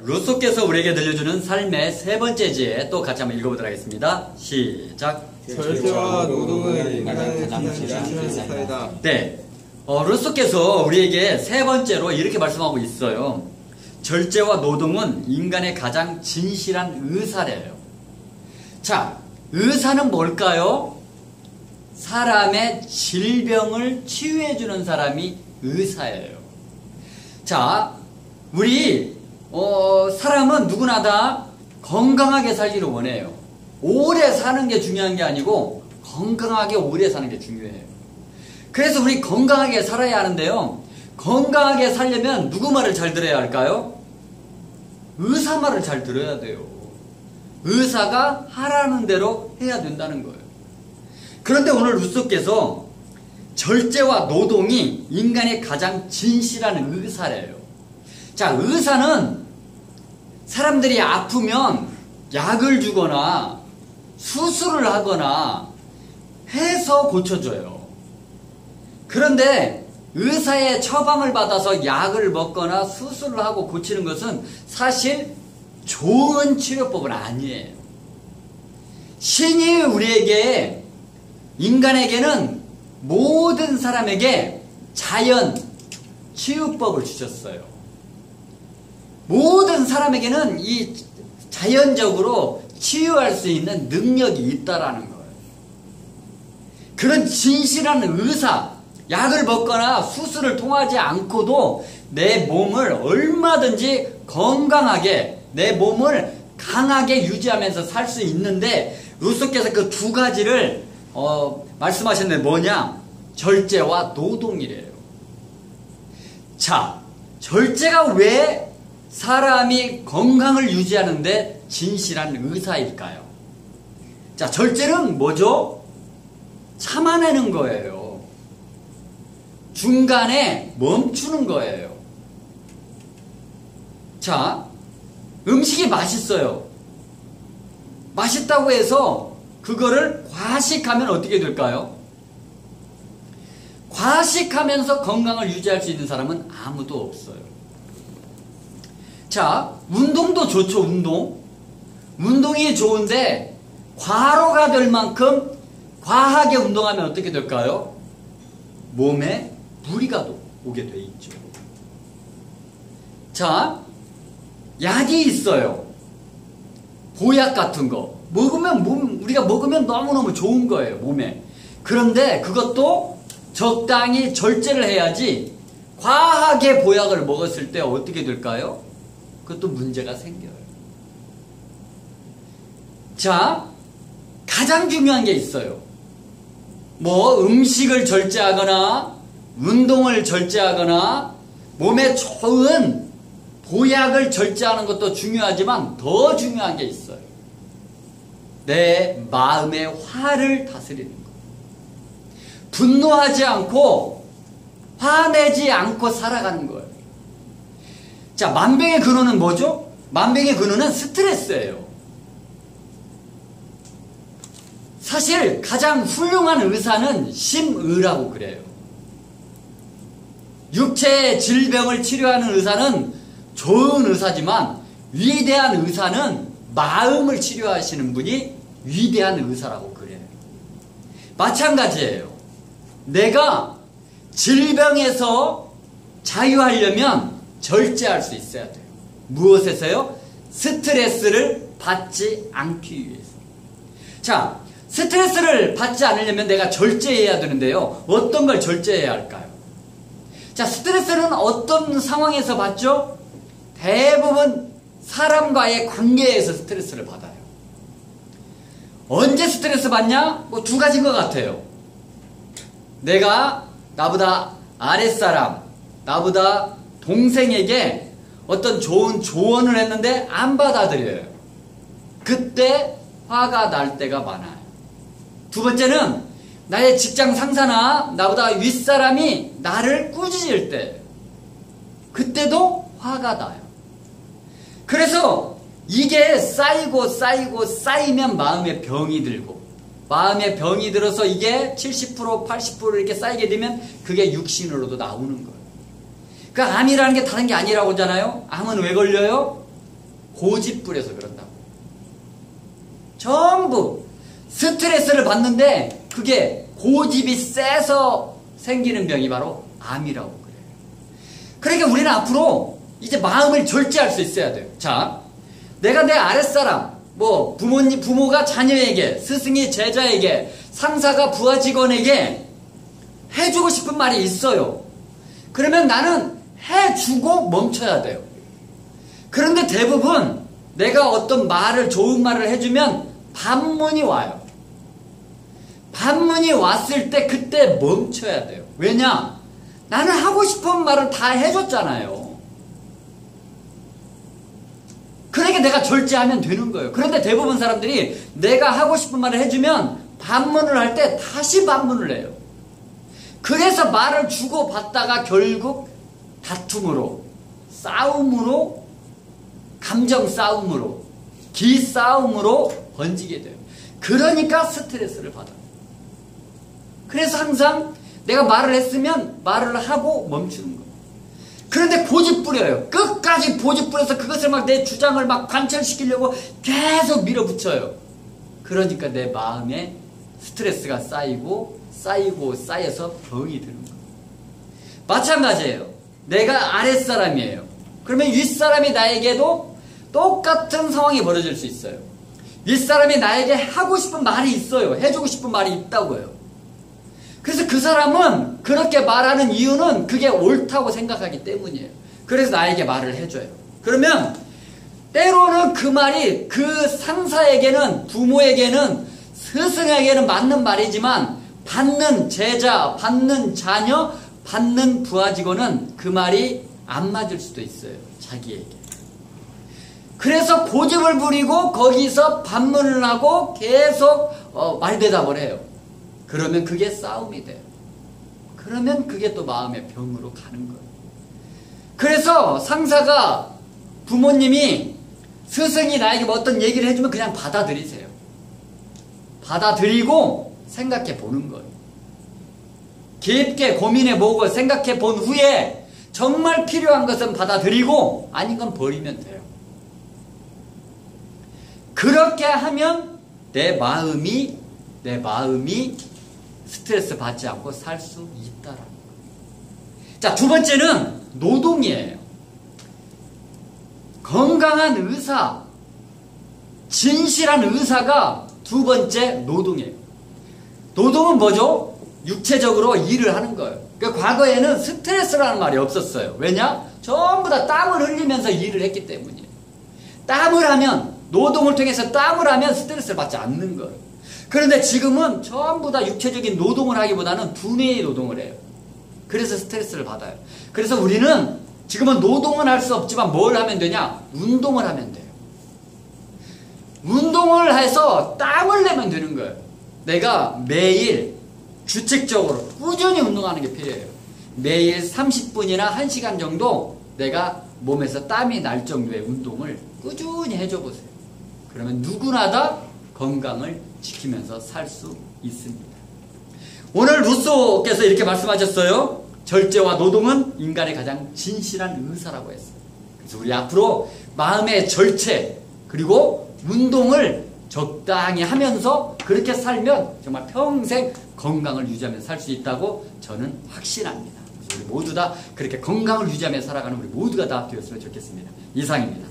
루소께서 우리에게 들려주는 삶의 세 번째 지혜 또 같이 한번 읽어보도록 하겠습니다. 시작. 절제와 노동은 인간의 가장 지혜로운 사이다. 네, 루소께서 우리에게 세 번째로 이렇게 말씀하고 있어요. 절제와 노동은 인간의 가장 진실한 의사래요. 자, 의사는 뭘까요? 사람의 질병을 치유해주는 사람이 의사예요. 자, 우리 사람은 누구나 다 건강하게 살기를 원해요. 오래 사는 게 중요한 게 아니고 건강하게 오래 사는 게 중요해요. 그래서 우리 건강하게 살아야 하는데요. 건강하게 살려면 누구 말을 잘 들어야 할까요? 의사 말을 잘 들어야 돼요. 의사가 하라는 대로 해야 된다는 거예요. 그런데 오늘 루소께서 절제와 노동이 인간의 가장 진실한 의사래요. 자, 의사는 사람들이 아프면 약을 주거나 수술을 하거나 해서 고쳐줘요. 그런데 의사의 처방을 받아서 약을 먹거나 수술을 하고 고치는 것은 사실 좋은 치료법은 아니에요. 신이 우리에게, 인간에게는 모든 사람에게 자연 치유법을 주셨어요. 모든 사람에게는 이 자연적으로 치유할 수 있는 능력이 있다라는 거예요. 그런 진실한 의사, 약을 먹거나 수술을 통하지 않고도 내 몸을 얼마든지 건강하게, 내 몸을 강하게 유지하면서 살 수 있는데, 루소께서 그 두 가지를 말씀하셨는데 뭐냐? 절제와 노동이래요. 자, 절제가 왜 사람이 건강을 유지하는데 진실한 의사일까요? 자, 절제는 뭐죠? 참아내는 거예요. 중간에 멈추는 거예요. 자, 음식이 맛있어요. 맛있다고 해서 그거를 과식하면 어떻게 될까요? 과식하면서 건강을 유지할 수 있는 사람은 아무도 없어요. 자, 운동도 좋죠, 운동. 운동이 좋은데 과로가 될 만큼 과하게 운동하면 어떻게 될까요? 몸에 무리가 오게 돼 있죠. 자, 약이 있어요. 보약 같은 거. 우리가 먹으면 너무너무 좋은 거예요, 몸에. 그런데 그것도 적당히 절제를 해야지, 과하게 보약을 먹었을 때 어떻게 될까요? 그것도 문제가 생겨요. 자, 가장 중요한 게 있어요. 음식을 절제하거나, 운동을 절제하거나, 몸에 좋은 보약을 절제하는 것도 중요하지만 더 중요한 게 있어요. 내 마음의 화를 다스리는 것. 분노하지 않고 화내지 않고 살아가는 거예요. 자, 만병의 근원은 뭐죠? 만병의 근원은 스트레스예요. 사실 가장 훌륭한 의사는 심의라고 그래요. 육체의 질병을 치료하는 의사는 좋은 의사지만 위대한 의사는 마음을 치료하시는 분이 위대한 의사라고 그래요. 마찬가지예요. 내가 질병에서 자유하려면 절제할 수 있어야 돼요. 무엇에서요? 스트레스를 받지 않기 위해서. 자, 스트레스를 받지 않으려면 내가 절제해야 되는데요. 어떤 걸 절제해야 할까요? 자, 스트레스는 어떤 상황에서 받죠? 대부분 사람과의 관계에서 스트레스를 받아요. 언제 스트레스 받냐? 두 가지인 것 같아요. 내가 나보다 아랫사람, 나보다 동생에게 어떤 좋은 조언을 했는데 안 받아들여요. 그때 화가 날 때가 많아요. 두 번째는 나의 직장 상사나 나보다 윗사람이 나를 꾸짖을 때, 그때도 화가 나요. 그래서 이게 쌓이면 마음에 병이 들고, 마음에 병이 들어서 이게 70%, 80% 이렇게 쌓이게 되면 그게 육신으로도 나오는 거예요. 그 암이라는 게 다른 게 아니라고 하잖아요. 암은 왜 걸려요? 고집부려서 그런다고. 전부 스트레스를 받는데 그게 고집이 세서 생기는 병이 바로 암이라고 그래요. 그러니까 우리는 앞으로 이제 마음을 절제할 수 있어야 돼요. 자, 내가 내 아랫사람, 뭐 부모가 자녀에게, 스승이 제자에게, 상사가 부하 직원에게 해주고 싶은 말이 있어요. 그러면 나는 해주고 멈춰야 돼요. 그런데 대부분 내가 어떤 말을, 좋은 말을 해주면 반문이 와요. 반문이 왔을 때 그때 멈춰야 돼요. 왜냐? 나는 하고 싶은 말을 다 해줬잖아요. 그러니까 내가 절제하면 되는 거예요. 그런데 대부분 사람들이 내가 하고 싶은 말을 해주면 반문을 할 때 다시 반문을 해요. 그래서 말을 주고받다가 결국 다툼으로, 싸움으로, 감정 싸움으로, 기싸움으로 번지게 돼요. 그러니까 스트레스를 받아요. 그래서 항상 내가 말을 했으면 말을 하고 멈추는 거예요. 그런데 고집 부려요. 끝까지 고집 부려서 그것을 막 내 주장을 막 관철시키려고 계속 밀어붙여요. 그러니까 내 마음에 스트레스가 쌓여서 병이 드는 거예요. 마찬가지예요. 내가 아랫사람이에요. 그러면 윗사람이 나에게도 똑같은 상황이 벌어질 수 있어요. 윗사람이 나에게 하고 싶은 말이 있어요. 해주고 싶은 말이 있다고요. 그래서 그 사람은 그렇게 말하는 이유는 그게 옳다고 생각하기 때문이에요. 그래서 나에게 말을 해줘요. 그러면 때로는 그 말이 그 상사에게는, 부모에게는, 스승에게는 맞는 말이지만 받는 제자, 받는 자녀, 받는 부하 직원은 그 말이 안 맞을 수도 있어요. 자기에게. 그래서 고집을 부리고 거기서 반문을 하고 계속 말대답을 해요. 그러면 그게 싸움이 돼요. 그러면 그게 또 마음의 병으로 가는 거예요. 그래서 상사가, 부모님이, 스승이 나에게 뭐 어떤 얘기를 해주면 그냥 받아들이세요. 받아들이고 생각해 보는 거예요. 깊게 고민해 보고 생각해 본 후에 정말 필요한 것은 받아들이고 아닌 건 버리면 돼요. 그렇게 하면 내 마음이 스트레스 받지 않고 살 수 있다라는 거예요. 자, 두 번째는 노동이에요. 건강한 의사, 진실한 의사가 두 번째 노동이에요. 노동은 뭐죠? 육체적으로 일을 하는 거예요. 그러니까 과거에는 스트레스라는 말이 없었어요. 왜냐? 전부 다 땀을 흘리면서 일을 했기 때문이에요. 땀을 하면, 노동을 통해서 땀을 하면 스트레스를 받지 않는 거예요. 그런데 지금은 전부 다 육체적인 노동을 하기보다는 두뇌의 노동을 해요. 그래서 스트레스를 받아요. 그래서 우리는 지금은 노동은 할 수 없지만 뭘 하면 되냐? 운동을 하면 돼요. 운동을 해서 땀을 내면 되는 거예요. 내가 매일 규칙적으로 꾸준히 운동하는 게 필요해요. 매일 30분이나 1시간 정도 내가 몸에서 땀이 날 정도의 운동을 꾸준히 해줘 보세요. 그러면 누구나 다 건강을 지키면서 살 수 있습니다. 오늘 루소께서 이렇게 말씀하셨어요. 절제와 노동은 인간의 가장 진실한 의사라고 했어요. 그래서 우리 앞으로 마음의 절제 그리고 운동을 적당히 하면서 그렇게 살면 정말 평생 건강을 유지하면서 살 수 있다고 저는 확신합니다. 그래서 우리 모두 다 그렇게 건강을 유지하면서 살아가는 우리 모두가 다 되었으면 좋겠습니다. 이상입니다.